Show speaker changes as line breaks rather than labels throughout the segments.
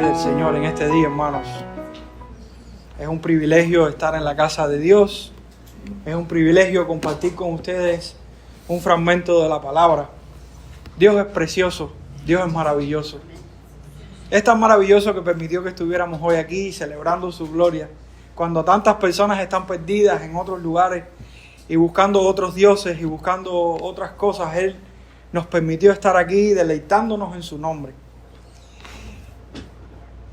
Gloria al Señor en este día, hermanos. Es un privilegio estar en la casa de Dios. Es un privilegio compartir con ustedes un fragmento de la palabra. Dios es precioso, Dios es maravilloso. Es tan maravilloso que permitió que estuviéramos hoy aquí celebrando su gloria, cuando tantas personas están perdidas en otros lugares y buscando otros dioses y buscando otras cosas. Él nos permitió estar aquí deleitándonos en su nombre.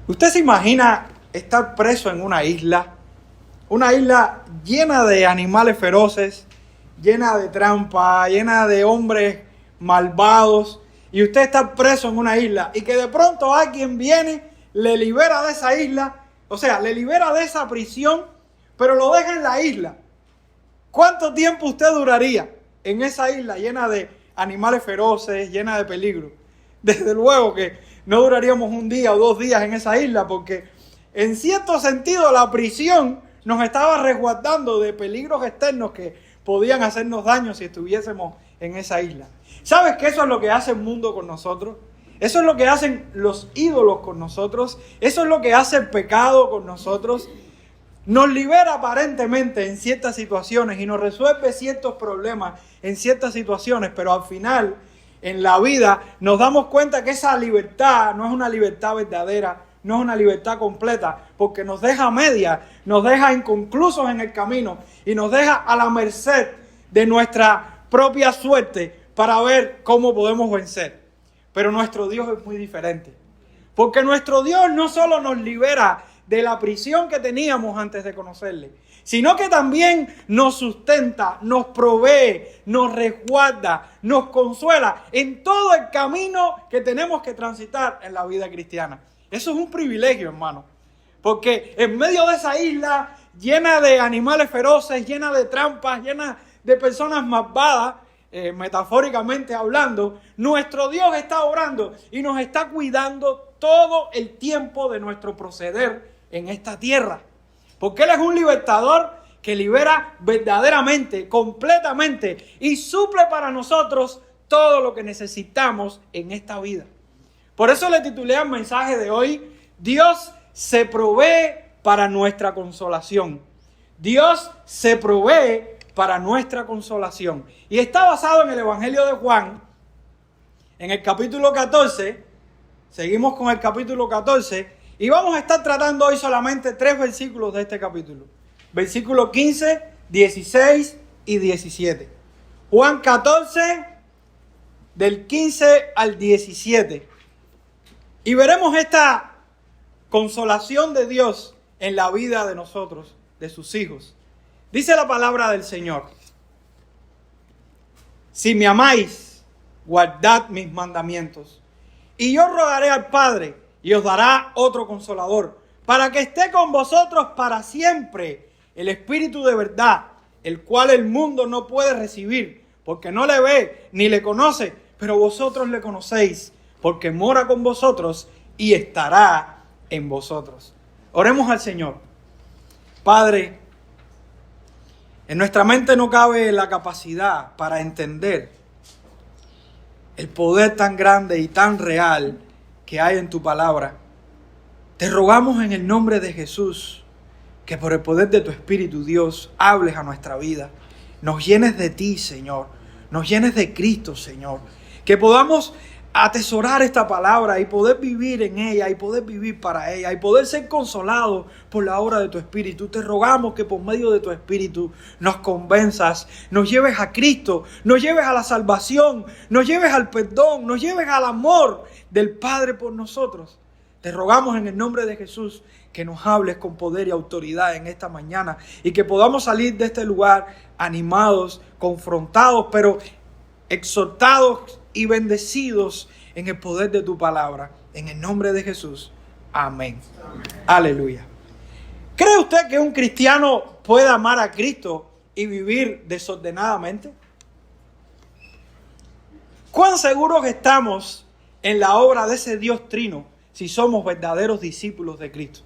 ¿Usted se imagina estar preso en una isla llena de animales feroces, llena de trampa, llena de hombres malvados, y usted está preso en una isla y que de pronto alguien viene, le libera de esa isla, o sea, le libera de esa prisión, pero lo deja en la isla? ¿Cuánto tiempo usted duraría en esa isla llena de animales feroces, llena de peligro? Desde luego que no duraríamos un día o 2 días en esa isla, porque en cierto sentido la prisión nos estaba resguardando de peligros externos que podían hacernos daño si estuviésemos en esa isla. ¿Sabes que eso es lo que hace el mundo con nosotros? Eso es lo que hacen los ídolos con nosotros. Eso es lo que hace el pecado con nosotros. Nos libera aparentemente en ciertas situaciones y nos resuelve ciertos problemas en ciertas situaciones, pero al final, en la vida, nos damos cuenta que esa libertad no es una libertad verdadera, no es una libertad completa, porque nos deja a medias, nos deja inconclusos en el camino y nos deja a la merced de nuestra propia suerte para ver cómo podemos vencer. Pero nuestro Dios es muy diferente, porque nuestro Dios no solo nos libera de la prisión que teníamos antes de conocerle, sino que también nos sustenta, nos provee, nos resguarda, nos consuela en todo el camino que tenemos que transitar en la vida cristiana. Eso es un privilegio, hermano, porque en medio de esa isla llena de animales feroces, llena de trampas, llena de personas malvadas, metafóricamente hablando, nuestro Dios está obrando y nos está cuidando todo el tiempo de nuestro proceder en esta tierra. Porque Él es un libertador que libera verdaderamente, completamente, y suple para nosotros todo lo que necesitamos en esta vida. Por eso le titulé al mensaje de hoy: Dios se provee para nuestra consolación. Dios se provee para nuestra consolación. Y está basado en el Evangelio de Juan, en el capítulo 14. Seguimos con el capítulo 14. Y vamos a estar tratando hoy solamente 3 versículos de este capítulo. Versículos 15, 16 y 17. Juan 14, del 15 al 17. Y veremos esta consolación de Dios en la vida de nosotros, de sus hijos. Dice la palabra del Señor: si me amáis, guardad mis mandamientos. Y yo rogaré al Padre, y os dará otro consolador, para que esté con vosotros para siempre, el Espíritu de verdad, el cual el mundo no puede recibir, porque no le ve ni le conoce, pero vosotros le conocéis, porque mora con vosotros y estará en vosotros. Oremos al Señor. Padre, en nuestra mente no cabe la capacidad para entender el poder tan grande y tan real que hay en tu palabra. Te rogamos en el nombre de Jesús que por el poder de tu Espíritu, Dios, hables a nuestra vida. Nos llenes de ti, Señor. Nos llenes de Cristo, Señor. Que podamos atesorar esta palabra y poder vivir en ella y poder vivir para ella y poder ser consolados por la obra de tu Espíritu. Te rogamos que por medio de tu Espíritu nos convenzas, nos lleves a Cristo, nos lleves a la salvación, nos lleves al perdón, nos lleves al amor del Padre por nosotros. Te rogamos en el nombre de Jesús que nos hables con poder y autoridad en esta mañana y que podamos salir de este lugar animados, confrontados, pero exhortados y bendecidos en el poder de tu palabra. En el nombre de Jesús. Amén. Amén. Aleluya. ¿Cree usted que un cristiano puede amar a Cristo y vivir desordenadamente? ¿Cuán seguros estamos en la obra de ese Dios trino si somos verdaderos discípulos de Cristo?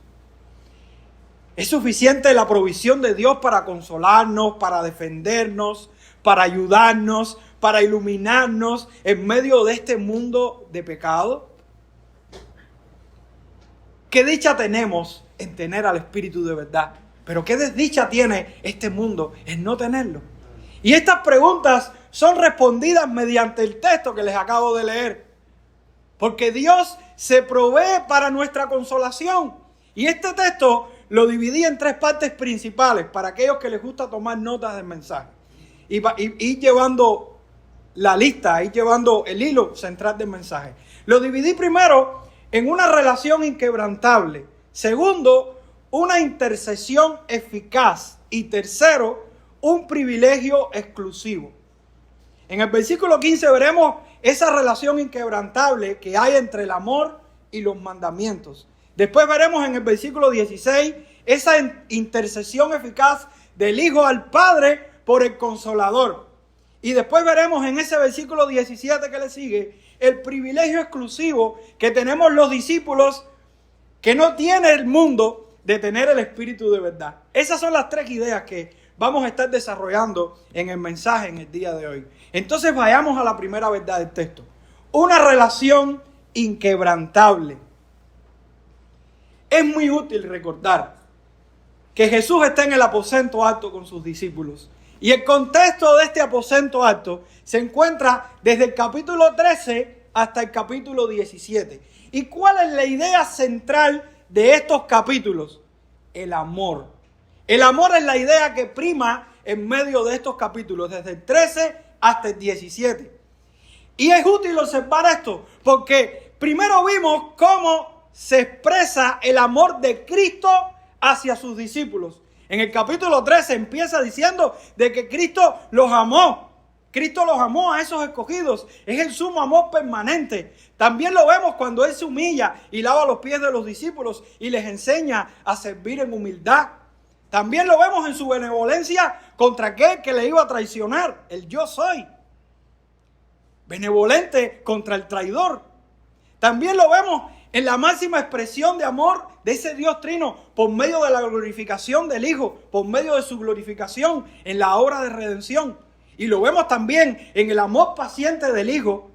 ¿Es suficiente la provisión de Dios para consolarnos, para defendernos, para ayudarnos, para iluminarnos en medio de este mundo de pecado? qué dicha tenemos en tener al Espíritu de verdad. Pero qué desdicha tiene este mundo en no tenerlo. Y estas preguntas son respondidas mediante el texto que les acabo de leer. Porque Dios se provee para nuestra consolación. Y este texto lo dividí en 3 partes principales para aquellos que les gusta tomar notas del mensaje. Y ir llevando la lista, ir llevando el hilo central del mensaje. Lo dividí primero en una relación inquebrantable. Segundo, una intercesión eficaz. Y tercero, un privilegio exclusivo. En el versículo 15 veremos esa relación inquebrantable que hay entre el amor y los mandamientos. Después veremos en el versículo 16 esa intercesión eficaz del Hijo al Padre por el Consolador. Y después veremos en ese versículo 17 que le sigue el privilegio exclusivo que tenemos los discípulos que no tiene el mundo de tener el Espíritu de verdad. Esas son las 3 ideas que vamos a estar desarrollando en el mensaje en el día de hoy. Entonces vayamos a la primera verdad del texto. Una relación inquebrantable. Es muy útil recordar que Jesús está en el aposento alto con sus discípulos. Y el contexto de este aposento alto se encuentra desde el capítulo 13 hasta el capítulo 17. ¿Y cuál es la idea central de estos capítulos? El amor. El amor es la idea que prima en medio de estos capítulos, desde el 13 hasta el 17. Y es útil observar esto, porque primero vimos cómo se expresa el amor de Cristo hacia sus discípulos. En el capítulo 13 empieza diciendo de que Cristo los amó. Cristo los amó a esos escogidos. Es el sumo amor permanente. También lo vemos cuando Él se humilla y lava los pies de los discípulos y les enseña a servir en humildad. También lo vemos en su benevolencia contra aquel que le iba a traicionar, el yo soy. Benevolente contra el traidor. También lo vemos en la máxima expresión de amor de ese Dios trino por medio de la glorificación del Hijo, por medio de su glorificación en la obra de redención. Y lo vemos también en el amor paciente del Hijo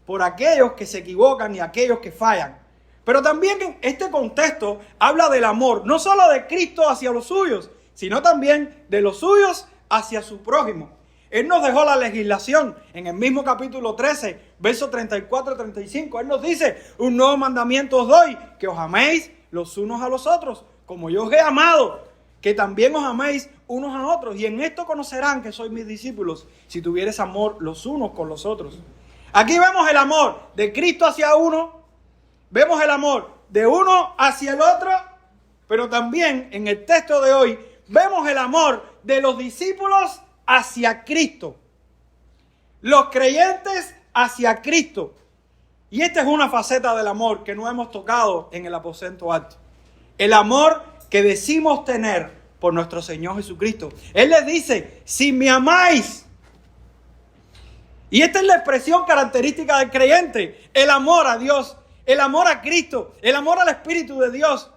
por aquellos que se equivocan y aquellos que fallan. Pero también en este contexto habla del amor, no solo de Cristo hacia los suyos, sino también de los suyos hacia su prójimo. Él nos dejó la legislación en el mismo capítulo 13, versos 34 y 35. Él nos dice, un nuevo mandamiento os doy, que os améis los unos a los otros, como yo os he amado, que también os améis unos a otros. Y en esto conocerán que sois mis discípulos, si tuviereis amor los unos con los otros. Aquí vemos el amor de Cristo hacia uno, vemos el amor de uno hacia el otro, pero también en el texto de hoy vemos el amor de los discípulos hacia Cristo. Los creyentes hacia Cristo. Y esta es una faceta del amor que no hemos tocado en el aposento alto. El amor que decimos tener por nuestro Señor Jesucristo. Él les dice, si me amáis. Y esta es la expresión característica del creyente. El amor a Dios, el amor a Cristo, el amor al Espíritu de Dios.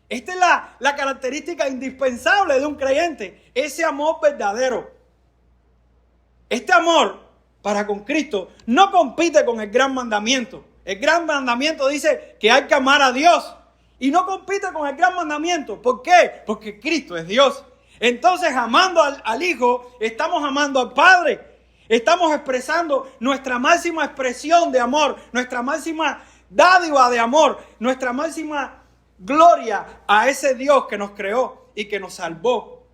Esta es la característica indispensable de un creyente. Ese amor verdadero. Este amor para con Cristo no compite con el gran mandamiento. El gran mandamiento dice que hay que amar a Dios. Y no compite con el gran mandamiento. ¿Por qué? Porque Cristo es Dios. Entonces, amando al Hijo, estamos amando al Padre. Estamos expresando nuestra máxima expresión de amor, nuestra máxima dádiva de amor, nuestra máxima gloria a ese Dios que nos creó y que nos salvó.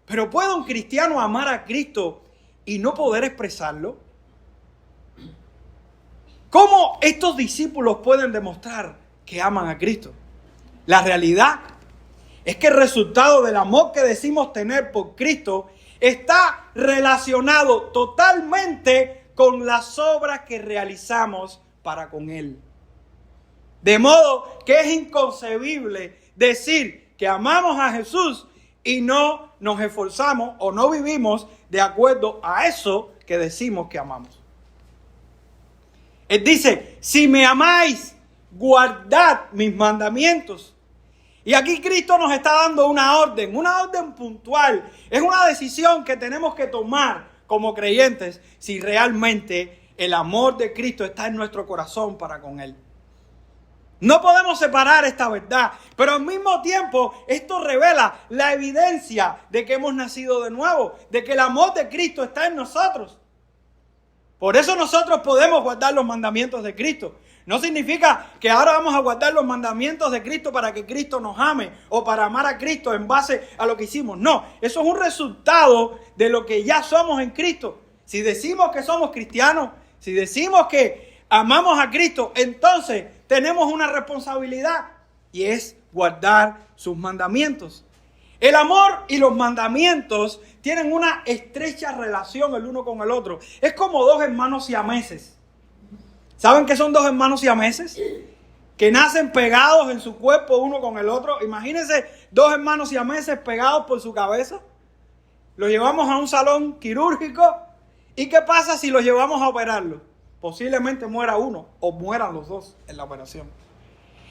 Pero ¿puede un cristiano amar a Cristo y no poder expresarlo? ¿Cómo estos discípulos pueden demostrar que aman a Cristo? La realidad es que el resultado del amor que decimos tener por Cristo está relacionado totalmente con las obras que realizamos para con Él. De modo que es inconcebible decir que amamos a Jesús y no nos esforzamos o no vivimos de acuerdo a eso que decimos que amamos. Él dice, si me amáis, guardad mis mandamientos. Y aquí Cristo nos está dando una orden puntual. Es una decisión que tenemos que tomar como creyentes si realmente el amor de Cristo está en nuestro corazón para con Él. No podemos separar esta verdad, pero al mismo tiempo esto revela la evidencia de que hemos nacido de nuevo, de que el amor de Cristo está en nosotros. Por eso nosotros podemos guardar los mandamientos de Cristo. No significa que ahora vamos a guardar los mandamientos de Cristo para que Cristo nos ame o para amar a Cristo en base a lo que hicimos. No, eso es un resultado de lo que ya somos en Cristo. Si decimos que somos cristianos, si decimos que amamos a Cristo, entonces tenemos una responsabilidad y es guardar sus mandamientos. El amor y los mandamientos tienen una estrecha relación el uno con el otro. Es como dos hermanos siameses. ¿Saben qué son dos hermanos siameses? Que nacen pegados en su cuerpo uno con el otro. Imagínense dos hermanos siameses pegados por su cabeza. Los llevamos a un salón quirúrgico. ¿Y qué pasa si los llevamos a operarlo? Posiblemente muera uno o mueran los dos en la operación.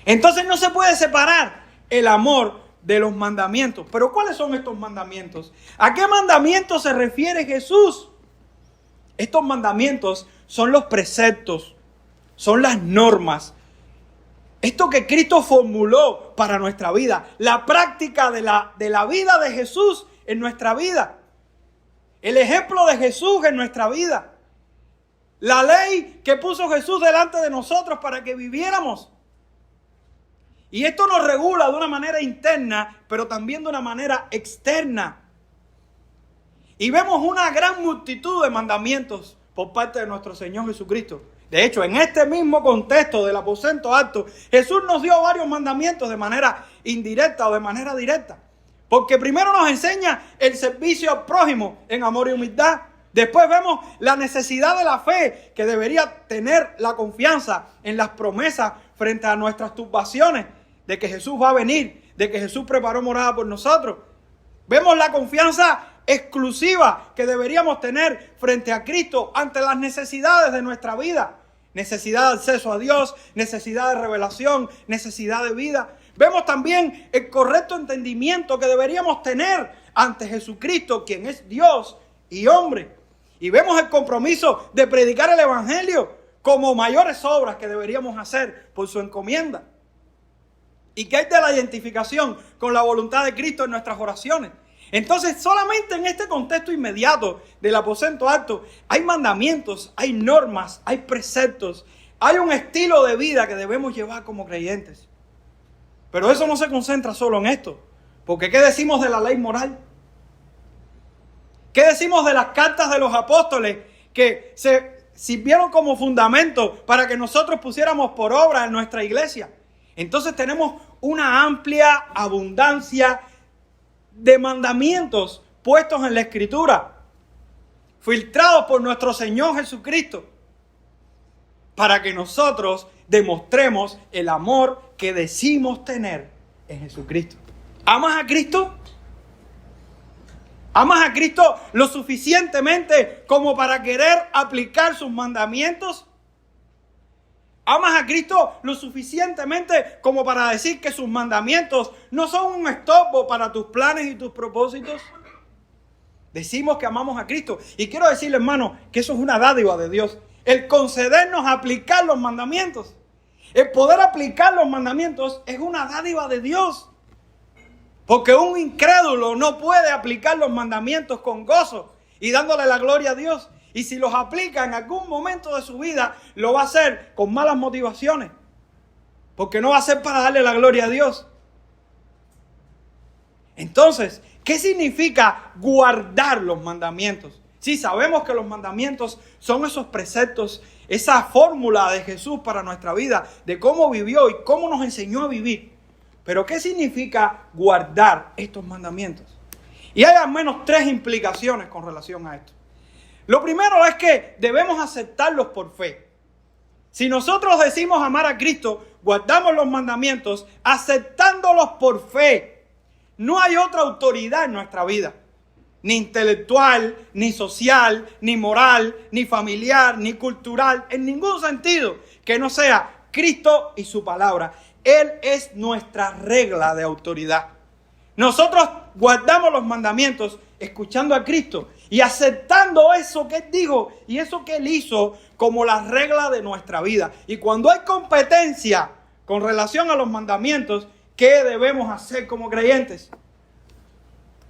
Entonces no se puede separar el amor de los mandamientos. Pero ¿cuáles son estos mandamientos? ¿A qué mandamientos se refiere Jesús? Estos mandamientos son los preceptos, son las normas. Esto que Cristo formuló para nuestra vida, la práctica de la vida de Jesús en nuestra vida. El ejemplo de Jesús en nuestra vida. La ley que puso Jesús delante de nosotros para que viviéramos. Y esto nos regula de una manera interna, pero también de una manera externa. Y vemos una gran multitud de mandamientos por parte de nuestro Señor Jesucristo. De hecho, en este mismo contexto del aposento alto, Jesús nos dio varios mandamientos de manera indirecta o de manera directa. Porque primero nos enseña el servicio al prójimo en amor y humildad. Después vemos la necesidad de la fe que debería tener la confianza en las promesas frente a nuestras turbaciones, de que Jesús va a venir, de que Jesús preparó morada por nosotros. Vemos la confianza exclusiva que deberíamos tener frente a Cristo ante las necesidades de nuestra vida. Necesidad de acceso a Dios, necesidad de revelación, necesidad de vida. Vemos también el correcto entendimiento que deberíamos tener ante Jesucristo, quien es Dios y hombre. Y vemos el compromiso de predicar el evangelio como mayores obras que deberíamos hacer por su encomienda. ¿Y qué hay de la identificación con la voluntad de Cristo en nuestras oraciones? Entonces, solamente en este contexto inmediato del aposento alto hay mandamientos, hay normas, hay preceptos, hay un estilo de vida que debemos llevar como creyentes. Pero eso no se concentra solo en esto. Porque ¿qué decimos de la ley moral? ¿Qué decimos de las cartas de los apóstoles que se sirvieron como fundamento para que nosotros pusiéramos por obra en nuestra iglesia? Entonces tenemos una amplia abundancia de mandamientos puestos en la Escritura, filtrados por nuestro Señor Jesucristo, para que nosotros demostremos el amor que decimos tener en Jesucristo. ¿Amas a Cristo? ¿Amas a Cristo lo suficientemente como para querer aplicar sus mandamientos? ¿Amas a Cristo lo suficientemente como para decir que sus mandamientos no son un estorbo para tus planes y tus propósitos? Decimos que amamos a Cristo. Y quiero decirle, hermano, que eso es una dádiva de Dios. El concedernos aplicar los mandamientos. El poder aplicar los mandamientos es una dádiva de Dios. Porque un incrédulo no puede aplicar los mandamientos con gozo y dándole la gloria a Dios. Y si los aplica en algún momento de su vida, lo va a hacer con malas motivaciones. Porque no va a ser para darle la gloria a Dios. Entonces, ¿qué significa guardar los mandamientos? Sí, sabemos que los mandamientos son esos preceptos, esa fórmula de Jesús para nuestra vida, de cómo vivió y cómo nos enseñó a vivir. Pero ¿qué significa guardar estos mandamientos? Y hay al menos 3 implicaciones con relación a esto. Lo primero es que debemos aceptarlos por fe. Si nosotros decimos amar a Cristo, guardamos los mandamientos aceptándolos por fe. No hay otra autoridad en nuestra vida, ni intelectual, ni social, ni moral, ni familiar, ni cultural, en ningún sentido que no sea Cristo y su palabra. Él es nuestra regla de autoridad. Nosotros guardamos los mandamientos escuchando a Cristo y aceptando eso que Él dijo y eso que Él hizo como la regla de nuestra vida. Y cuando hay competencia con relación a los mandamientos, ¿qué debemos hacer como creyentes?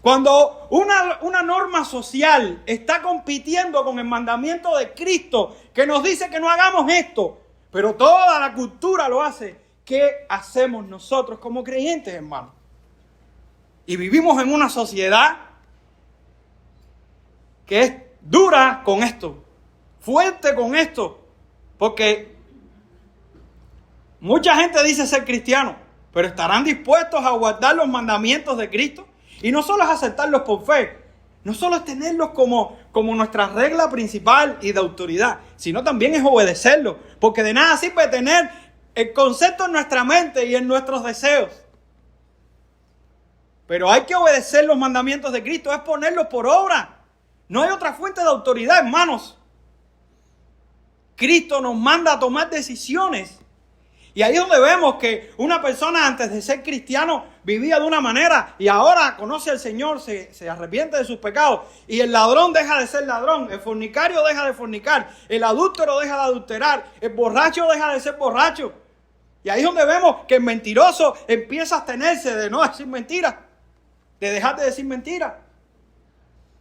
Cuando una norma social está compitiendo con el mandamiento de Cristo, que nos dice que no hagamos esto, pero toda la cultura lo hace, ¿qué hacemos nosotros como creyentes, hermanos? Y vivimos en una sociedad que es dura con esto, fuerte con esto, porque mucha gente dice ser cristiano, pero ¿estarán dispuestos a guardar los mandamientos de Cristo? Y no solo es aceptarlos por fe, no solo es tenerlos como nuestra regla principal y de autoridad, sino también es obedecerlos, porque de nada sirve tener el concepto en nuestra mente y en nuestros deseos. Pero hay que obedecer los mandamientos de Cristo, es ponerlos por obra. No hay otra fuente de autoridad, hermanos. Cristo nos manda a tomar decisiones. Y ahí es donde vemos que una persona antes de ser cristiano vivía de una manera y ahora conoce al Señor, se arrepiente de sus pecados. Y el ladrón deja de ser ladrón, el fornicario deja de fornicar, el adúltero deja de adulterar, el borracho deja de ser borracho. Y ahí es donde vemos que el mentiroso empieza a abstenerse de no decir mentiras, de dejar de decir mentiras.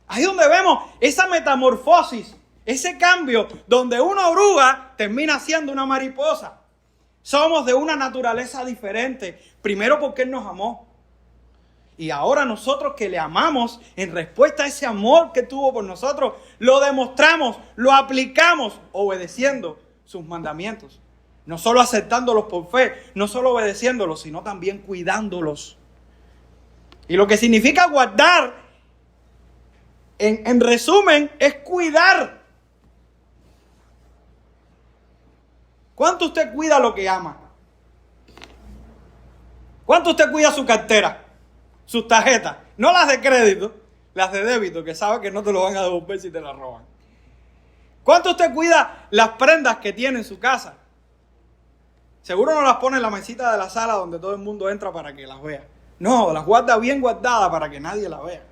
Ahí es donde vemos esa metamorfosis, ese cambio donde una oruga termina siendo una mariposa. Somos de una naturaleza diferente. Primero porque Él nos amó. Y ahora nosotros que le amamos, en respuesta a ese amor que tuvo por nosotros, lo demostramos, lo aplicamos obedeciendo sus mandamientos. No solo aceptándolos por fe, no solo obedeciéndolos, sino también cuidándolos. Y lo que significa guardar, en resumen, es cuidar. ¿Cuánto usted cuida lo que ama? ¿Cuánto usted cuida su cartera? Sus tarjetas. No las de crédito, las de débito, que sabe que no te lo van a devolver si te las roban. ¿Cuánto usted cuida las prendas que tiene en su casa? Seguro no las pone en la mesita de la sala donde todo el mundo entra para que las vea. No, las guarda bien guardadas para que nadie las vea.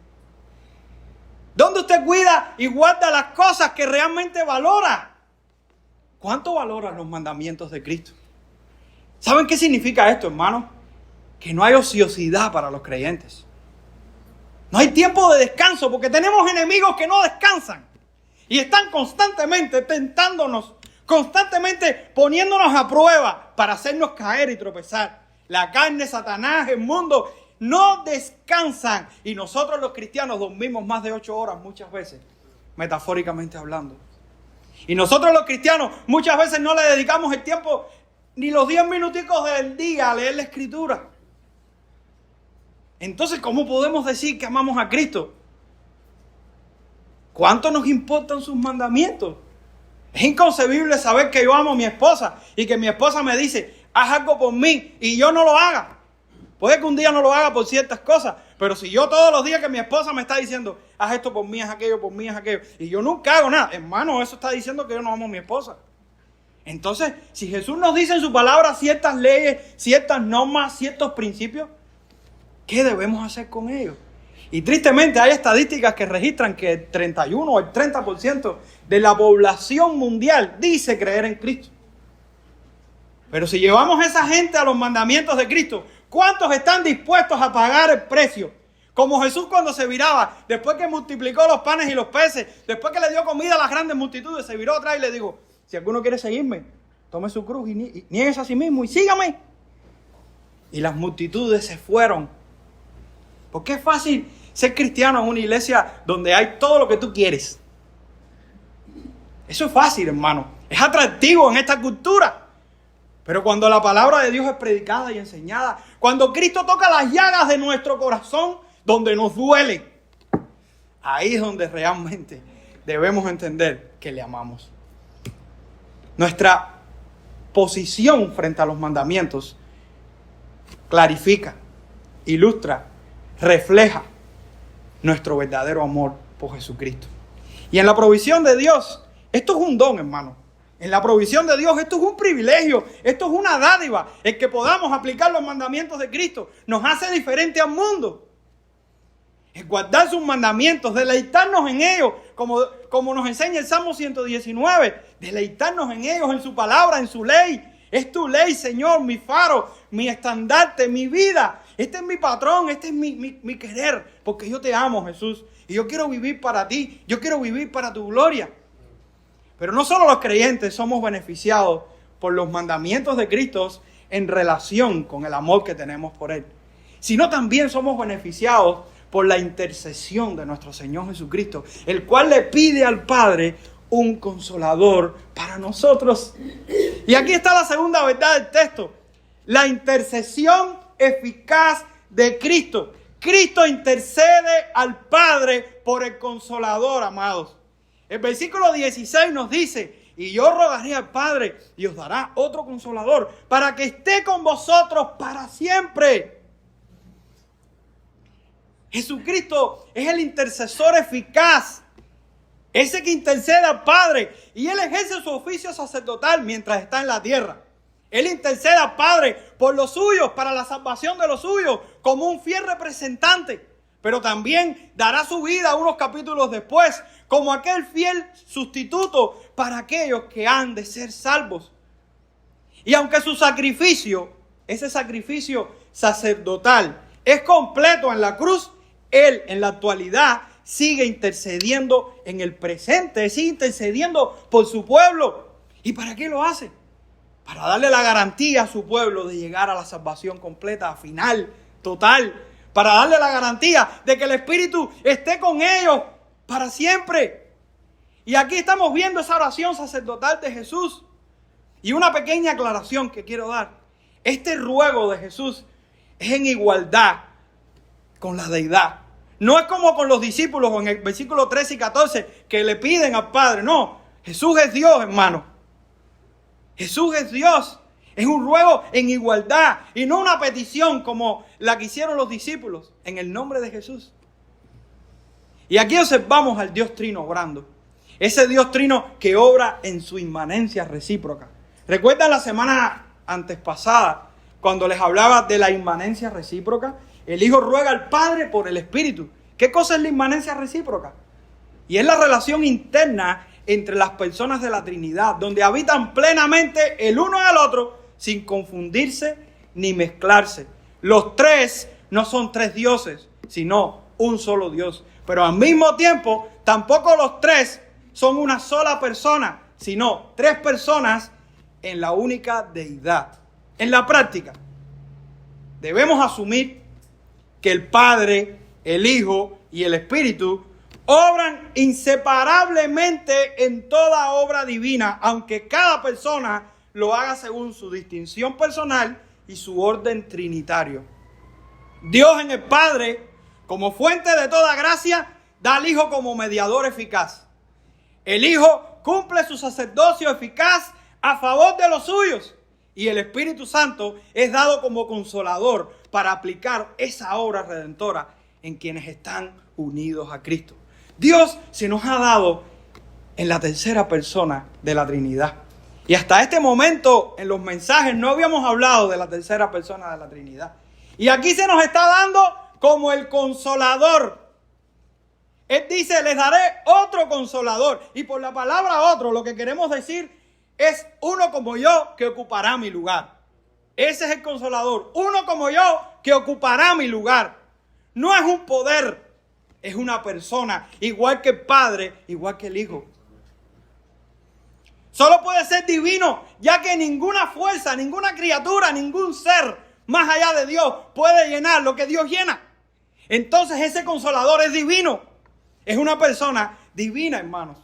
¿Dónde usted cuida y guarda las cosas que realmente valora? ¿Cuánto valoran los mandamientos de Cristo? ¿Saben qué significa esto, hermano? Que no hay ociosidad para los creyentes. No hay tiempo de descanso porque tenemos enemigos que no descansan. Y están constantemente tentándonos, constantemente poniéndonos a prueba para hacernos caer y tropezar. La carne, Satanás, el mundo no descansan. Y nosotros los cristianos dormimos más de 8 horas muchas veces, metafóricamente hablando. Y nosotros los cristianos muchas veces no le dedicamos el tiempo ni los 10 minuticos del día a leer la Escritura. Entonces, ¿cómo podemos decir que amamos a Cristo? ¿Cuánto nos importan sus mandamientos? Es inconcebible saber que yo amo a mi esposa y que mi esposa me dice, haz algo por mí y yo no lo haga. Puede que un día no lo haga por ciertas cosas, pero si yo todos los días que mi esposa me está diciendo, haz esto por mí, haz aquello por mí, haz aquello, y yo nunca hago nada, hermano, eso está diciendo que yo no amo a mi esposa. Entonces, si Jesús nos dice en su palabra ciertas leyes, ciertas normas, ciertos principios, ¿qué debemos hacer con ellos? Y tristemente hay estadísticas que registran que el 31 o el 30% de la población mundial dice creer en Cristo. Pero si llevamos a esa gente a los mandamientos de Cristo, ¿cuántos están dispuestos a pagar el precio? Como Jesús cuando se viraba, después que multiplicó los panes y los peces, después que le dio comida a las grandes multitudes, se viró atrás y le dijo, si alguno quiere seguirme, tome su cruz y niéguese a sí mismo y sígame. Y las multitudes se fueron. Porque es fácil ser cristiano en una iglesia donde hay todo lo que tú quieres. Eso es fácil, hermano. Es atractivo en esta cultura. Pero cuando la palabra de Dios es predicada y enseñada, cuando Cristo toca las llagas de nuestro corazón, donde nos duele, ahí es donde realmente debemos entender que le amamos. Nuestra posición frente a los mandamientos clarifica, ilustra, refleja nuestro verdadero amor por Jesucristo. Y en la provisión de Dios, esto es un don, hermano. En la provisión de Dios, esto es un privilegio, esto es una dádiva. El que podamos aplicar los mandamientos de Cristo nos hace diferente al mundo. Es guardar sus mandamientos, deleitarnos en ellos, como nos enseña el Salmo 119, deleitarnos en ellos, en su palabra, en su ley, Es tu ley, Señor, mi faro, mi estandarte, mi vida. Este es mi patrón, este es mi querer, porque yo te amo, Jesús. Y yo quiero vivir para ti, yo quiero vivir para tu gloria. Pero no solo los creyentes somos beneficiados por los mandamientos de Cristo en relación con el amor que tenemos por Él, sino también somos beneficiados por la intercesión de nuestro Señor Jesucristo, el cual le pide al Padre un consolador para nosotros. Y aquí está la segunda verdad del texto: la intercesión eficaz de Cristo. Cristo intercede al Padre por el consolador, amados. El versículo 16 nos dice: y yo rogaré al Padre y os dará otro consolador para que esté con vosotros para siempre. Jesucristo es el intercesor eficaz, ese que intercede al Padre, y Él ejerce su oficio sacerdotal mientras está en la tierra. Él intercede al Padre por los suyos, para la salvación de los suyos, como un fiel representante. Pero también dará su vida unos capítulos después, como aquel fiel sustituto para aquellos que han de ser salvos. Y aunque su sacrificio, ese sacrificio sacerdotal, es completo en la cruz, Él en la actualidad sigue intercediendo en el presente, sigue intercediendo por su pueblo. ¿Y para qué lo hace? Para darle la garantía a su pueblo de llegar a la salvación completa, final, total. Para darle la garantía de que el Espíritu esté con ellos para siempre. Y aquí estamos viendo esa oración sacerdotal de Jesús. Y una pequeña aclaración que quiero dar: este ruego de Jesús es en igualdad con la deidad. No es como con los discípulos en el versículo 13 y 14 que le piden al Padre. No, Jesús es Dios, hermano. Jesús es Dios. Es un ruego en igualdad y no una petición como la que hicieron los discípulos, en el nombre de Jesús. Y aquí observamos al Dios Trino obrando. Ese Dios Trino que obra en su inmanencia recíproca. ¿Recuerdan la semana antes pasada cuando les hablaba de la inmanencia recíproca? El Hijo ruega al Padre por el Espíritu. ¿Qué cosa es la inmanencia recíproca? Y es la relación interna entre las personas de la Trinidad, donde habitan plenamente el uno al otro sin confundirse ni mezclarse. Los tres no son tres dioses, sino un solo Dios. Pero al mismo tiempo, tampoco los tres son una sola persona, sino tres personas en la única deidad. En la práctica, debemos asumir que el Padre, el Hijo y el Espíritu obran inseparablemente en toda obra divina, aunque cada persona lo haga según su distinción personal y su orden trinitario. Dios en el Padre, como fuente de toda gracia, da al Hijo como mediador eficaz. El Hijo cumple su sacerdocio eficaz a favor de los suyos. Y el Espíritu Santo es dado como consolador para aplicar esa obra redentora en quienes están unidos a Cristo. Dios se nos ha dado en la tercera persona de la Trinidad. Y hasta este momento en los mensajes no habíamos hablado de la tercera persona de la Trinidad. Y aquí se nos está dando como el consolador. Él dice: les daré otro consolador. Y por la palabra otro lo que queremos decir es uno como yo que ocupará mi lugar. Ese es el consolador. Uno como yo que ocupará mi lugar. No es un poder, es una persona, igual que el Padre, igual que el Hijo. Solo puede ser divino, ya que ninguna fuerza, ninguna criatura, ningún ser más allá de Dios puede llenar lo que Dios llena. Entonces ese consolador es divino. Es una persona divina, hermanos.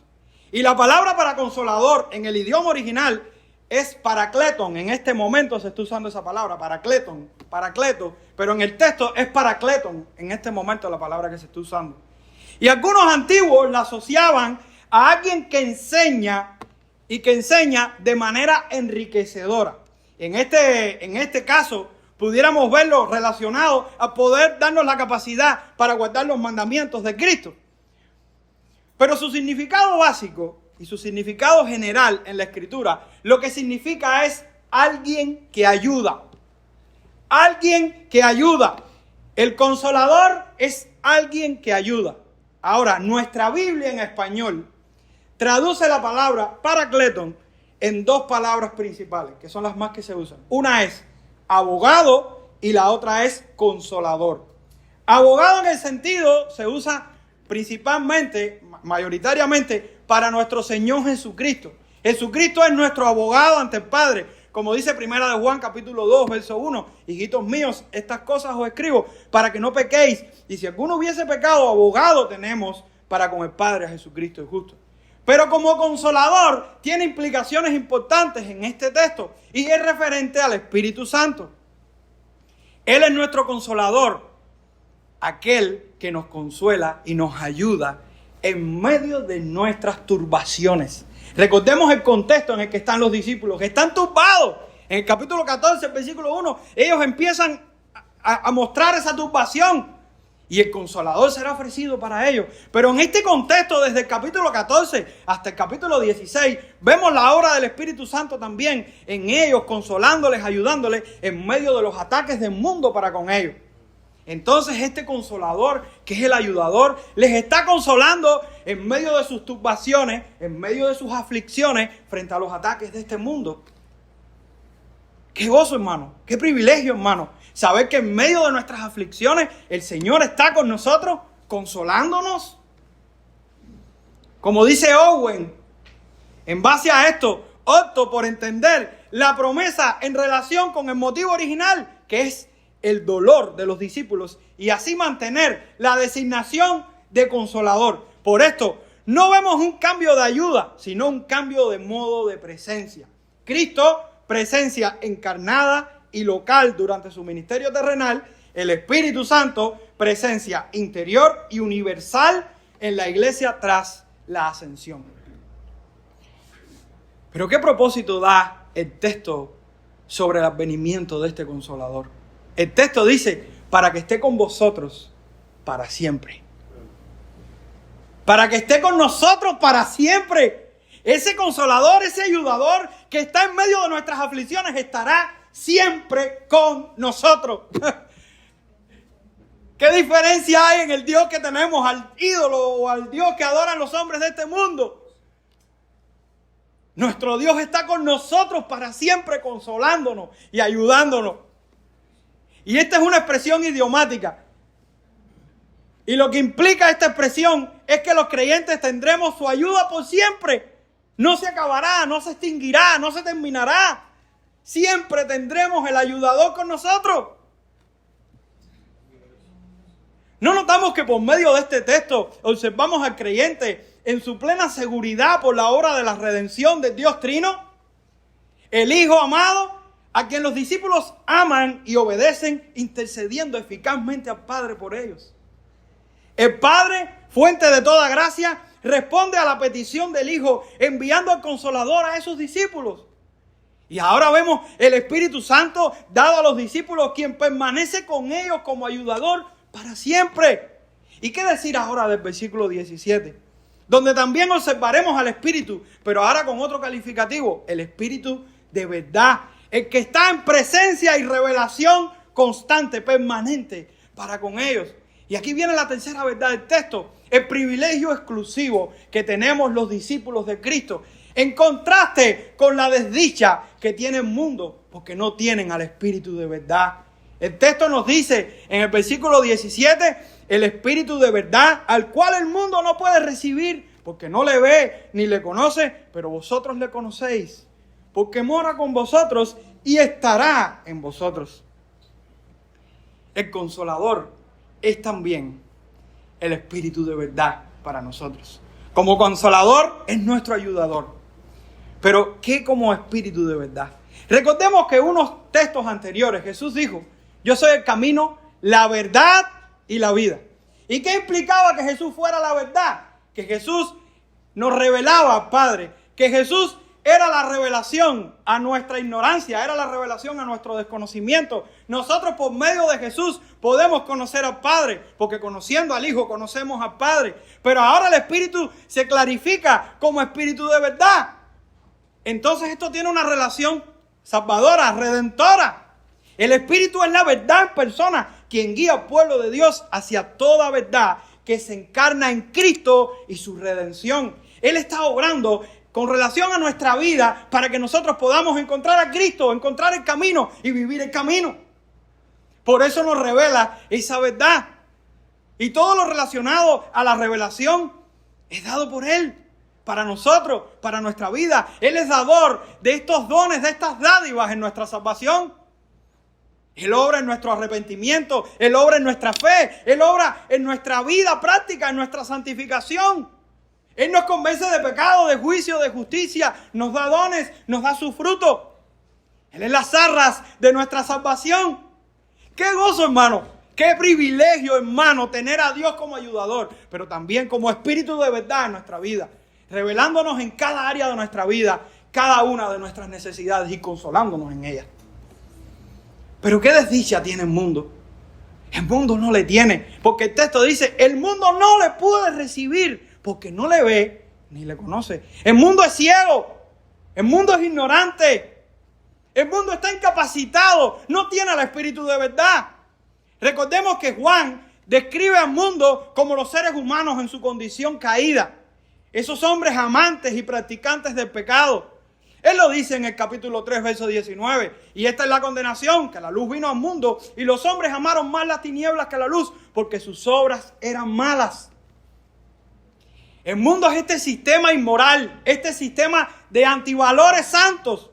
Y la palabra para consolador en el idioma original es paracleton. En este momento se está usando esa palabra, paracleton, paracleto. Pero en el texto es paracleton. En este momento la palabra que se está usando. Y algunos antiguos la asociaban a alguien que enseña y que enseña de manera enriquecedora. En este caso pudiéramos verlo relacionado a poder darnos la capacidad para guardar los mandamientos de Cristo. Pero su significado básico y su significado general en la Escritura, lo que significa es alguien que ayuda. Alguien que ayuda. El consolador es alguien que ayuda. Ahora, nuestra Biblia en español traduce la palabra paracleton en dos palabras principales, que son las más que se usan. Una es abogado y la otra es consolador. Abogado en el sentido se usa principalmente, mayoritariamente, para nuestro Señor Jesucristo. Jesucristo es nuestro abogado ante el Padre. Como dice 1 Juan capítulo 2, verso 1. Hijitos míos, estas cosas os escribo para que no pequéis. Y si alguno hubiese pecado, abogado tenemos para con el Padre, a Jesucristo el justo. Pero como consolador tiene implicaciones importantes en este texto y es referente al Espíritu Santo. Él es nuestro consolador, aquel que nos consuela y nos ayuda en medio de nuestras turbaciones. Recordemos el contexto en el que están los discípulos, que están turbados. En el capítulo 14, versículo 1, ellos empiezan a mostrar esa turbación. Y el Consolador será ofrecido para ellos. Pero en este contexto, desde el capítulo 14 hasta el capítulo 16, vemos la obra del Espíritu Santo también en ellos, consolándoles, ayudándoles en medio de los ataques del mundo para con ellos. Entonces este Consolador, que es el ayudador, les está consolando en medio de sus turbaciones, en medio de sus aflicciones, frente a los ataques de este mundo. Qué gozo, hermano, qué privilegio, hermano, saber que en medio de nuestras aflicciones el Señor está con nosotros, consolándonos. Como dice Owen, en base a esto, opto por entender la promesa en relación con el motivo original, que es el dolor de los discípulos, y así mantener la designación de consolador. Por esto, no vemos un cambio de ayuda, sino un cambio de modo de presencia. Cristo, presencia encarnada y local durante su ministerio terrenal. El Espíritu Santo, presencia interior y universal en la iglesia tras la ascensión. Pero ¿qué propósito da el texto sobre el advenimiento de este Consolador? El texto dice, para que esté con vosotros para siempre. Para que esté con nosotros para siempre. Ese Consolador, ese ayudador que está en medio de nuestras aflicciones estará siempre con nosotros. ¿Qué diferencia hay en el Dios que tenemos al ídolo o al Dios que adoran los hombres de este mundo? Nuestro Dios está con nosotros para siempre, consolándonos y ayudándonos. Y esta es una expresión idiomática. Y lo que implica esta expresión es que los creyentes tendremos su ayuda por siempre. No se acabará, no se extinguirá, no se terminará. Siempre tendremos el ayudador con nosotros. ¿No notamos que por medio de este texto observamos al creyente en su plena seguridad por la obra de la redención del Dios Trino? El Hijo amado, a quien los discípulos aman y obedecen, intercediendo eficazmente al Padre por ellos. El Padre, fuente de toda gracia, responde a la petición del Hijo, enviando al Consolador a esos discípulos. Y ahora vemos el Espíritu Santo dado a los discípulos, quien permanece con ellos como ayudador para siempre. ¿Y qué decir ahora del versículo 17? Donde también observaremos al Espíritu, pero ahora con otro calificativo, el Espíritu de verdad, el que está en presencia y revelación constante, permanente para con ellos. Y aquí viene la tercera verdad del texto, el privilegio exclusivo que tenemos los discípulos de Cristo, en contraste con la desdicha que tiene el mundo, porque no tienen al Espíritu de verdad. El texto nos dice en el versículo 17, el Espíritu de verdad, al cual el mundo no puede recibir, porque no le ve ni le conoce, pero vosotros le conocéis, porque mora con vosotros y estará en vosotros. El Consolador es también el Espíritu de verdad para nosotros. Como Consolador es nuestro ayudador. Pero ¿qué como Espíritu de verdad? Recordemos que unos textos anteriores Jesús dijo, yo soy el camino, la verdad y la vida. ¿Y qué implicaba que Jesús fuera la verdad? Que Jesús nos revelaba al Padre, que Jesús era la revelación a nuestra ignorancia, era la revelación a nuestro desconocimiento. Nosotros por medio de Jesús podemos conocer al Padre, porque conociendo al Hijo conocemos al Padre. Pero ahora el Espíritu se clarifica como Espíritu de verdad. Entonces esto tiene una relación salvadora, redentora. El Espíritu es la verdad en persona, quien guía al pueblo de Dios hacia toda verdad que se encarna en Cristo y su redención. Él está obrando con relación a nuestra vida para que nosotros podamos encontrar a Cristo, encontrar el camino y vivir el camino. Por eso nos revela esa verdad. Y todo lo relacionado a la revelación es dado por Él, para nosotros, para nuestra vida. Él es dador de estos dones, de estas dádivas en nuestra salvación. Él obra en nuestro arrepentimiento, Él obra en nuestra fe, Él obra en nuestra vida práctica, en nuestra santificación. Él nos convence de pecado, de juicio, de justicia, nos da dones, nos da su fruto. Él es las arras de nuestra salvación. ¡Qué gozo, hermano! ¡Qué privilegio, hermano, tener a Dios como ayudador, pero también como Espíritu de verdad en nuestra vida, revelándonos en cada área de nuestra vida, cada una de nuestras necesidades y consolándonos en ellas! Pero qué desdicha tiene el mundo. El mundo no le tiene, porque el texto dice, el mundo no le puede recibir, porque no le ve ni le conoce. El mundo es ciego, el mundo es ignorante, el mundo está incapacitado, no tiene el Espíritu de verdad. Recordemos que Juan describe al mundo como los seres humanos en su condición caída. Esos hombres amantes y practicantes del pecado. Él lo dice en el capítulo 3, verso 19. Y esta es la condenación, que la luz vino al mundo y los hombres amaron más las tinieblas que la luz, porque sus obras eran malas. El mundo es este sistema inmoral, este sistema de antivalores santos.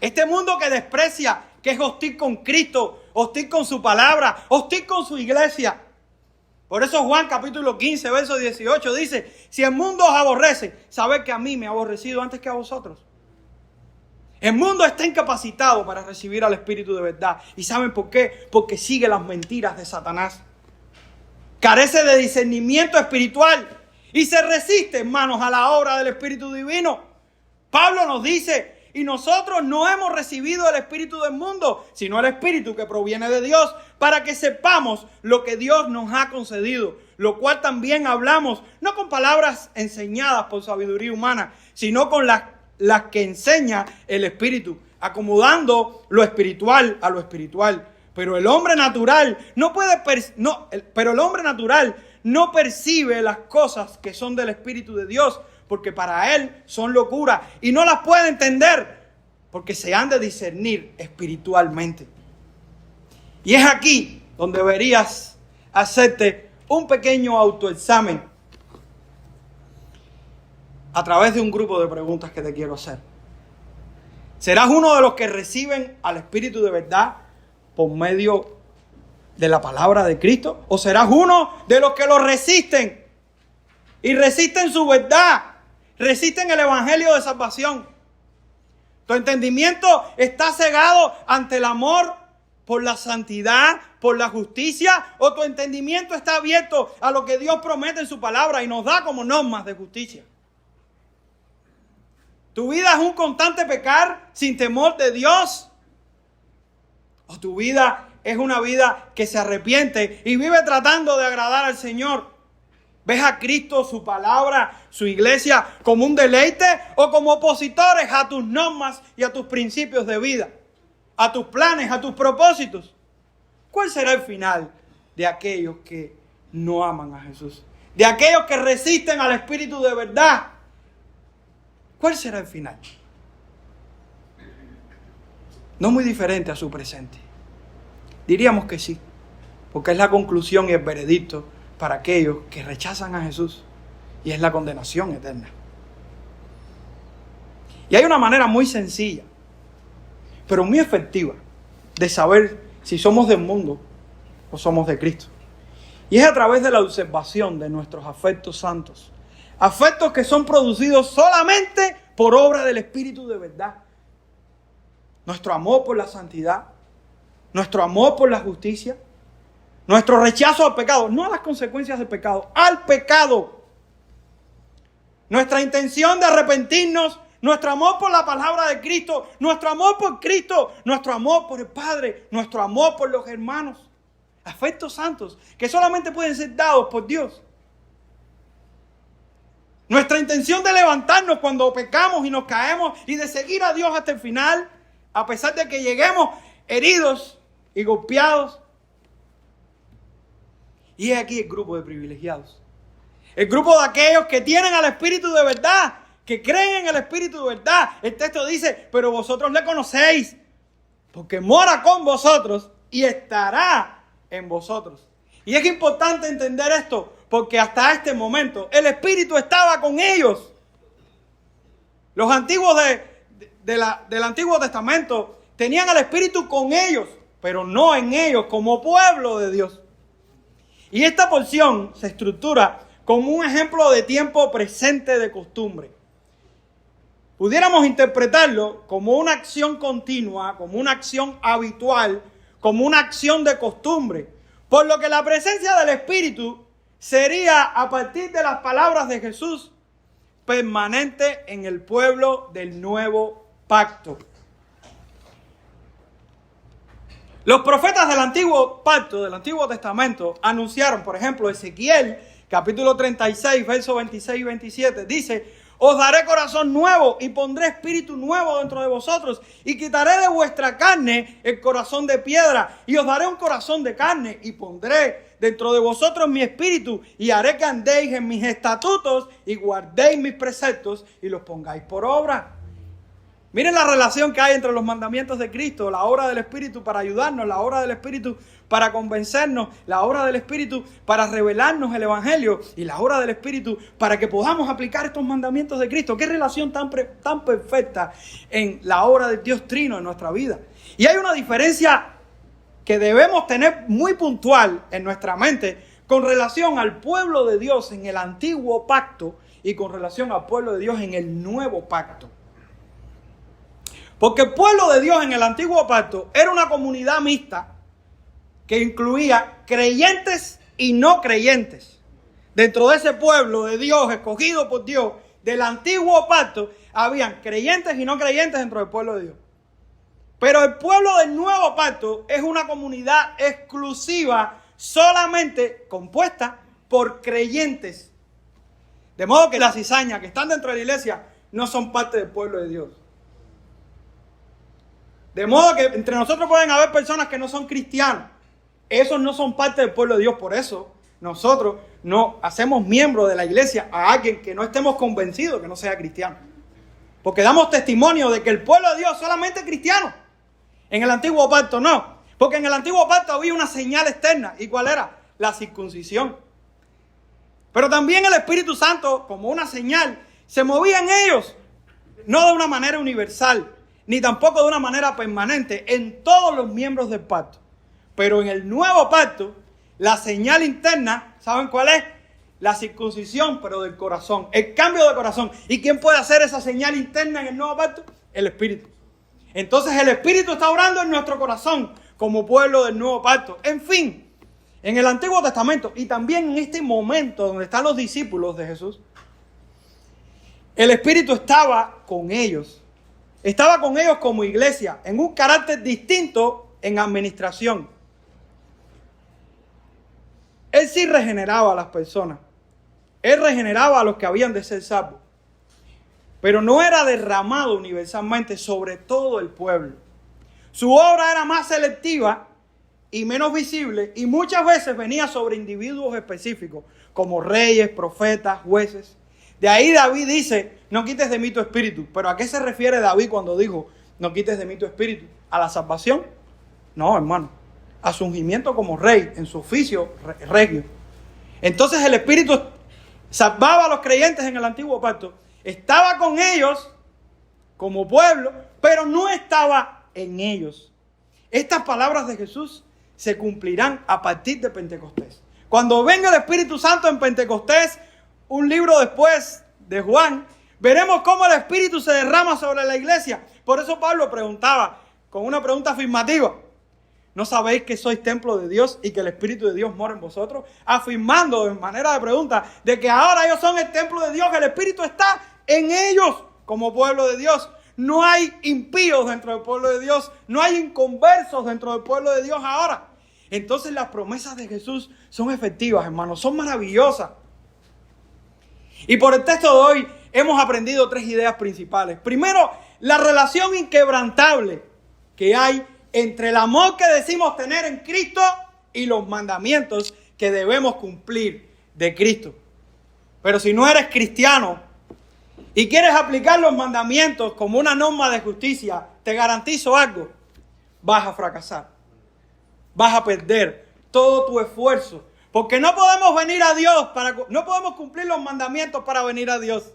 Este mundo que desprecia, que es hostil con Cristo, hostil con su palabra, hostil con su iglesia. Por eso Juan capítulo 15, verso 18 dice, si el mundo os aborrece, sabed que a mí me ha aborrecido antes que a vosotros. El mundo está incapacitado para recibir al Espíritu de verdad. ¿Y saben por qué? Porque sigue las mentiras de Satanás. Carece de discernimiento espiritual y se resiste, hermanos, a la obra del Espíritu Divino. Pablo nos dice, y nosotros no hemos recibido el espíritu del mundo, sino el Espíritu que proviene de Dios, para que sepamos lo que Dios nos ha concedido, lo cual también hablamos, no con palabras enseñadas por sabiduría humana, sino con las que enseña el Espíritu, acomodando lo espiritual a lo espiritual. Pero el hombre natural no percibe las cosas que son del Espíritu de Dios, porque para él son locura y no las puede entender, porque se han de discernir espiritualmente. Y es aquí donde deberías hacerte un pequeño autoexamen a través de un grupo de preguntas que te quiero hacer. ¿Serás uno de los que reciben al Espíritu de verdad por medio de la palabra de Cristo? ¿O serás uno de los que lo resisten y resisten su verdad, resisten el evangelio de salvación? Tu entendimiento está cegado ante el amor por la santidad, por la justicia, o tu entendimiento está abierto a lo que Dios promete en su palabra y nos da como normas de justicia. ¿Tu vida es un constante pecar sin temor de Dios? ¿O tu vida es una vida que se arrepiente y vive tratando de agradar al Señor? ¿Ves a Cristo, su palabra, su iglesia como un deleite o como opositores a tus normas y a tus principios de vida, a tus planes, a tus propósitos? ¿Cuál será el final de aquellos que no aman a Jesús? De aquellos que resisten al Espíritu de verdad. ¿Cuál será el final? No muy diferente a su presente. Diríamos que sí, porque es la conclusión y el veredicto para aquellos que rechazan a Jesús, y es la condenación eterna. Y hay una manera muy sencilla, pero muy efectiva, de saber si somos del mundo o somos de Cristo. Y es a través de la observación de nuestros afectos santos. Afectos que son producidos solamente por obra del Espíritu de verdad. Nuestro amor por la santidad, nuestro amor por la justicia, nuestro rechazo al pecado, no a las consecuencias del pecado, al pecado. Nuestra intención de arrepentirnos, nuestro amor por la palabra de Cristo, nuestro amor por Cristo, nuestro amor por el Padre, nuestro amor por los hermanos. Afectos santos que solamente pueden ser dados por Dios. Nuestra intención de levantarnos cuando pecamos y nos caemos y de seguir a Dios hasta el final, a pesar de que lleguemos heridos y golpeados. Y es aquí el grupo de privilegiados. El grupo de aquellos que tienen al Espíritu de verdad, que creen en el Espíritu de verdad. El texto dice, pero vosotros le conocéis, porque mora con vosotros y estará en vosotros. Y es importante entender esto, porque hasta este momento el Espíritu estaba con ellos. Los antiguos del Antiguo Testamento tenían al Espíritu con ellos, pero no en ellos como pueblo de Dios. Y esta porción se estructura como un ejemplo de tiempo presente de costumbre. Pudiéramos interpretarlo como una acción continua, como una acción habitual, como una acción de costumbre. Por lo que la presencia del Espíritu sería, a partir de las palabras de Jesús, permanente en el pueblo del nuevo pacto. Los profetas del antiguo pacto, del Antiguo Testamento, anunciaron, por ejemplo, Ezequiel, capítulo 36, versos 26 y 27, dice: os daré corazón nuevo y pondré espíritu nuevo dentro de vosotros y quitaré de vuestra carne el corazón de piedra y os daré un corazón de carne y pondré dentro de vosotros mi espíritu y haré que andéis en mis estatutos y guardéis mis preceptos y los pongáis por obra. Miren la relación que hay entre los mandamientos de Cristo, la obra del Espíritu para ayudarnos, la obra del Espíritu para convencernos, la obra del Espíritu para revelarnos el Evangelio y la obra del Espíritu para que podamos aplicar estos mandamientos de Cristo. Qué relación tan perfecta en la obra del Dios Trino en nuestra vida. Y hay una diferencia que debemos tener muy puntual en nuestra mente con relación al pueblo de Dios en el antiguo pacto y con relación al pueblo de Dios en el nuevo pacto. Porque el pueblo de Dios en el antiguo pacto era una comunidad mixta que incluía creyentes y no creyentes. Dentro de ese pueblo de Dios, escogido por Dios, del antiguo pacto, habían creyentes y no creyentes dentro del pueblo de Dios. Pero el pueblo del nuevo pacto es una comunidad exclusiva, solamente compuesta por creyentes. De modo que las cizañas que están dentro de la iglesia no son parte del pueblo de Dios. De modo que entre nosotros pueden haber personas que no son cristianos. Esos no son parte del pueblo de Dios. Por eso nosotros no hacemos miembro de la iglesia a alguien que no estemos convencidos que no sea cristiano. Porque damos testimonio de que el pueblo de Dios solamente es cristiano. En el antiguo pacto no. Porque en el antiguo pacto había una señal externa. ¿Y cuál era? La circuncisión. Pero también el Espíritu Santo, como una señal, se movía en ellos. No de una manera universal, ni tampoco de una manera permanente en todos los miembros del pacto. Pero en el nuevo pacto, la señal interna, ¿saben cuál es? La circuncisión, pero del corazón. El cambio de corazón. ¿Y quién puede hacer esa señal interna en el nuevo pacto? El Espíritu. Entonces el Espíritu está obrando en nuestro corazón como pueblo del nuevo pacto. En fin, en el Antiguo Testamento y también en este momento donde están los discípulos de Jesús, el Espíritu estaba con ellos. Estaba con ellos como iglesia, en un carácter distinto en administración. Él sí regeneraba a las personas. Él regeneraba a los que habían de ser salvos. Pero no era derramado universalmente sobre todo el pueblo. Su obra era más selectiva y menos visible y muchas veces venía sobre individuos específicos, como reyes, profetas, jueces. De ahí David dice: no quites de mí tu espíritu. ¿Pero a qué se refiere David cuando dijo no quites de mí tu espíritu? ¿A la salvación? No, hermano. A su ungimiento como rey, en su oficio regio. Entonces el Espíritu salvaba a los creyentes en el antiguo pacto. Estaba con ellos como pueblo, pero no estaba en ellos. Estas palabras de Jesús se cumplirán a partir de Pentecostés. Cuando venga el Espíritu Santo en Pentecostés, un libro después de Juan, veremos cómo el Espíritu se derrama sobre la iglesia. Por eso Pablo preguntaba con una pregunta afirmativa: ¿no sabéis que sois templo de Dios y que el Espíritu de Dios mora en vosotros? Afirmando de manera de pregunta de que ahora ellos son el templo de Dios, que el Espíritu está en ellos como pueblo de Dios. No hay impíos dentro del pueblo de Dios, no hay inconversos dentro del pueblo de Dios ahora. Entonces las promesas de Jesús son efectivas, hermanos, son maravillosas. Y por el texto de hoy hemos aprendido 3 ideas principales. Primero, la relación inquebrantable que hay entre el amor que decimos tener en Cristo y los mandamientos que debemos cumplir de Cristo. Pero si no eres cristiano y quieres aplicar los mandamientos como una norma de justicia, te garantizo algo: vas a fracasar. Vas a perder todo tu esfuerzo. Porque no podemos venir a Dios, no podemos cumplir los mandamientos para venir a Dios.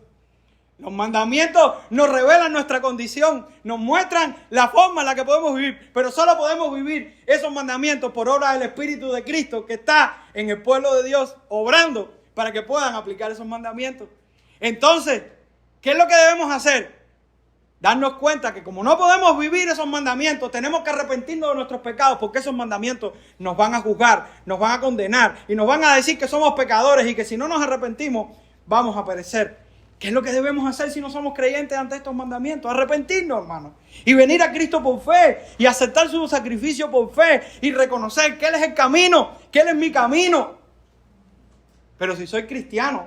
Los mandamientos nos revelan nuestra condición, nos muestran la forma en la que podemos vivir, pero solo podemos vivir esos mandamientos por obra del Espíritu de Cristo que está en el pueblo de Dios obrando para que puedan aplicar esos mandamientos. Entonces, ¿qué es lo que debemos hacer? Darnos cuenta que como no podemos vivir esos mandamientos, tenemos que arrepentirnos de nuestros pecados, porque esos mandamientos nos van a juzgar, nos van a condenar y nos van a decir que somos pecadores y que si no nos arrepentimos vamos a perecer. ¿Qué es lo que debemos hacer si no somos creyentes ante estos mandamientos? Arrepentirnos, hermano. Y venir a Cristo por fe. Y aceptar su sacrificio por fe. Y reconocer que Él es el camino. Que Él es mi camino. Pero si soy cristiano,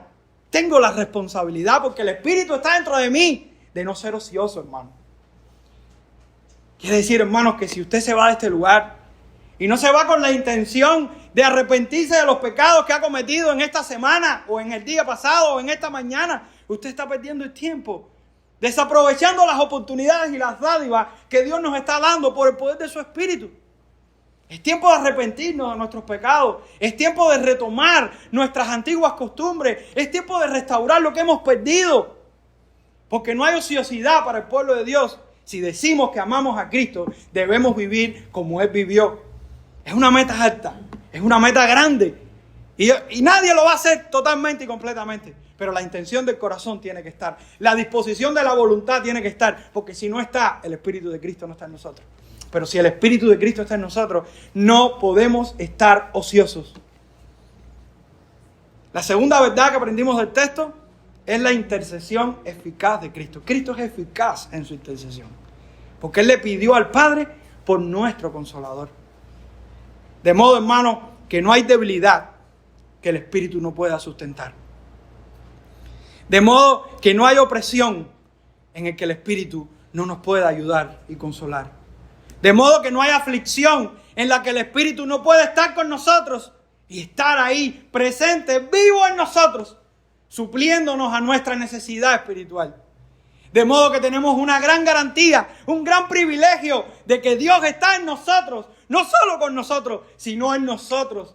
tengo la responsabilidad, porque el Espíritu está dentro de mí, de no ser ocioso, hermano. Quiere decir, hermanos, que si usted se va de este lugar y no se va con la intención de arrepentirse de los pecados que ha cometido en esta semana, o en el día pasado, o en esta mañana, usted está perdiendo el tiempo, desaprovechando las oportunidades y las dádivas que Dios nos está dando por el poder de su Espíritu. Es tiempo de arrepentirnos de nuestros pecados. Es tiempo de retomar nuestras antiguas costumbres. Es tiempo de restaurar lo que hemos perdido. Porque no hay ociosidad para el pueblo de Dios. Si decimos que amamos a Cristo, debemos vivir como Él vivió. Es una meta alta, es una meta grande. Y nadie lo va a hacer totalmente y completamente. Pero la intención del corazón tiene que estar. La disposición de la voluntad tiene que estar. Porque si no está, el Espíritu de Cristo no está en nosotros. Pero si el Espíritu de Cristo está en nosotros, no podemos estar ociosos. La segunda verdad que aprendimos del texto es la intercesión eficaz de Cristo. Cristo es eficaz en su intercesión. Porque Él le pidió al Padre por nuestro Consolador. De modo, hermano, que no hay debilidad que el Espíritu no pueda sustentar. De modo que no hay opresión en el que el Espíritu no nos pueda ayudar y consolar. De modo que no hay aflicción en la que el Espíritu no puede estar con nosotros y estar ahí presente, vivo en nosotros, supliéndonos a nuestra necesidad espiritual. De modo que tenemos una gran garantía, un gran privilegio de que Dios está en nosotros, no solo con nosotros, sino en nosotros,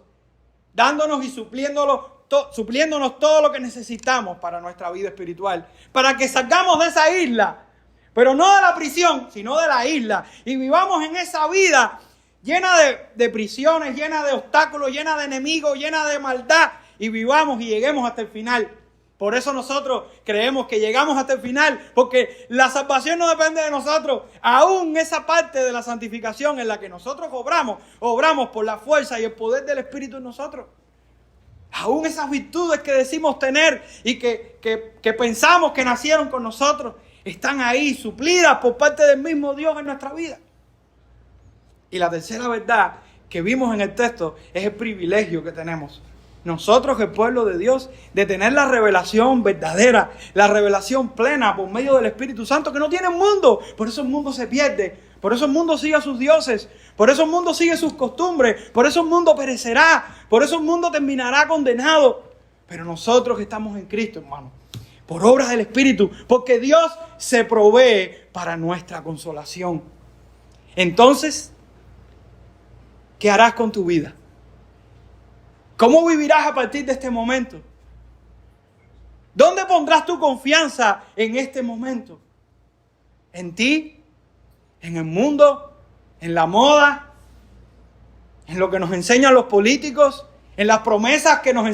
dándonos y supliéndonos todo lo que necesitamos para nuestra vida espiritual, para que salgamos de esa isla, pero no de la prisión, sino de la isla, y vivamos en esa vida llena de prisiones, llena de obstáculos, llena de enemigos, llena de maldad, y vivamos y lleguemos hasta el final. Por eso nosotros creemos que llegamos hasta el final, porque la salvación no depende de nosotros. Aún esa parte de la santificación en la que nosotros obramos por la fuerza y el poder del Espíritu en nosotros. Aún esas virtudes que decimos tener y que pensamos que nacieron con nosotros, están ahí suplidas por parte del mismo Dios en nuestra vida. Y la tercera verdad que vimos en el texto es el privilegio que tenemos nosotros, el pueblo de Dios, de tener la revelación verdadera, la revelación plena por medio del Espíritu Santo que no tiene el mundo. Por eso el mundo se pierde, por eso el mundo sigue a sus dioses, por eso el mundo sigue sus costumbres, por eso el mundo perecerá, por eso el mundo terminará condenado. Pero nosotros estamos en Cristo, hermano, por obra del Espíritu, porque Dios se provee para nuestra consolación. Entonces, ¿qué harás con tu vida? ¿Cómo vivirás a partir de este momento? ¿Dónde pondrás tu confianza en este momento? ¿En ti? ¿En el mundo? ¿En la moda? ¿En lo que nos enseñan los políticos? ¿En las promesas que nos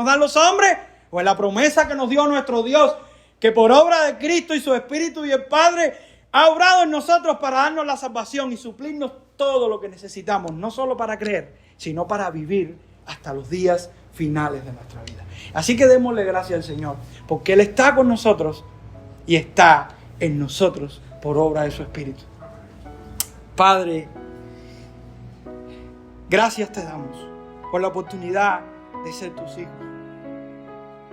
dan los hombres? ¿O en la promesa que nos dio nuestro Dios, que por obra de Cristo y su Espíritu y el Padre ha obrado en nosotros para darnos la salvación y suplirnos todo lo que necesitamos, no solo para creer, sino para vivir hasta los días finales de nuestra vida? Así que démosle gracias al Señor, porque Él está con nosotros y está en nosotros por obra de su Espíritu. Padre, gracias te damos por la oportunidad de ser tus hijos,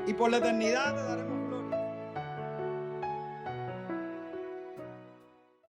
y por la eternidad te daremos